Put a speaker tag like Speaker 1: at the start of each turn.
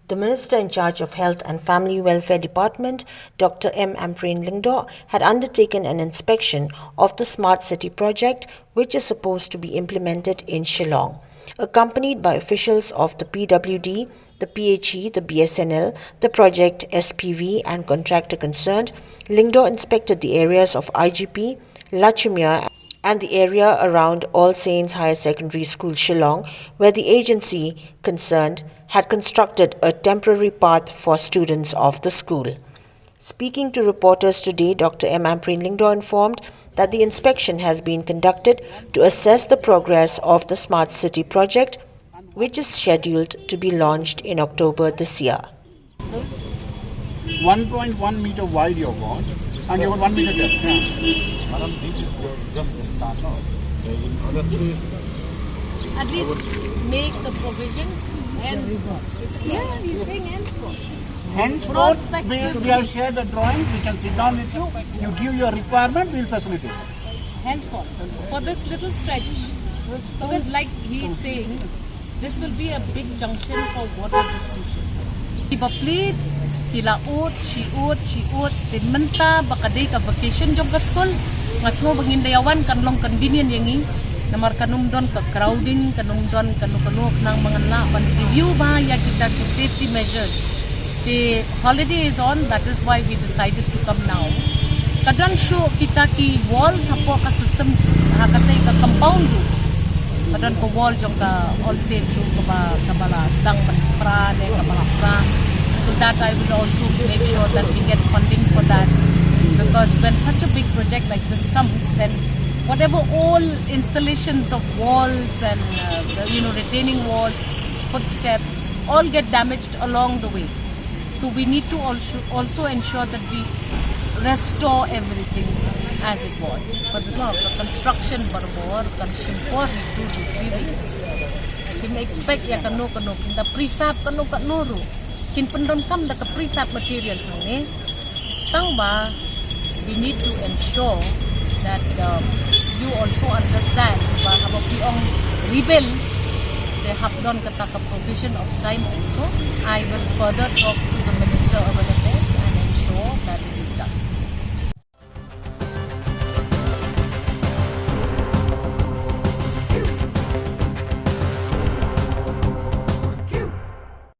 Speaker 1: The Minister in charge of Health and Family Welfare Department, Dr. M Ampareen Lyngdoh, had undertaken an inspection of the Smart City project, which is supposed to be implemented in Shillong. Accompanied by officials of the PWD, the PHE, the BSNL, the Project SPV and Contractor concerned, Lyngdoh inspected the areas of IGP, Lachumiere and the area around All Saints Higher Secondary School Shillong, where the agency concerned had constructed a temporary path for students of the school. Speaking to reporters today, Dr. M Ampareen Lyngdoh informed that the inspection has been conducted to assess the progress of the Smart City project, which is scheduled to be launched in October this year.
Speaker 2: 1.1 meter wide your wall, and you have 1 meter depth. Yeah.
Speaker 3: Madam, this is just the start now. In other place,
Speaker 4: at least make the provision. Yeah, he's saying henceforth.
Speaker 2: Henceforth, we have shared the drawing. We can sit down with you. You give your requirement, we will facilitate.
Speaker 4: Henceforth, for this little stretch, because like he's saying, this will be a big junction for water distribution. Ibaplit, kilaot, chiot, tinmenta, bakaday ka vacation jog ka school, mas ngo bangindayawan kanlong convenient yangi, namar kanum don ka crowding, kanum don kanu-kanu ng mga laban. Review ba ya kita ki safety measures. The holiday is on, that is why we decided to come now. Kadang show kita ki walls hapo ka system hakatay ka compound do. Kadang ko wall jong ka all sales room ka bala sedang pra ne ka bala pra. So that I will also make sure that we get funding for that, because when such a big project like this comes, then whatever all installations of walls and retaining walls, footsteps, all get damaged along the way. So we need to also ensure that we restore everything as it was. For this now, the construction barbor, construction for 2 to 3 weeks. We may expect ya kano kinda prefab kano ro. Kin pendon kam da prefab materials ni. Tang ba, we need to ensure that you also understand ba about piong rebuild they have done kata provision of time also. I will further talk to the Minister of Urban Affairs and ensure that it is done.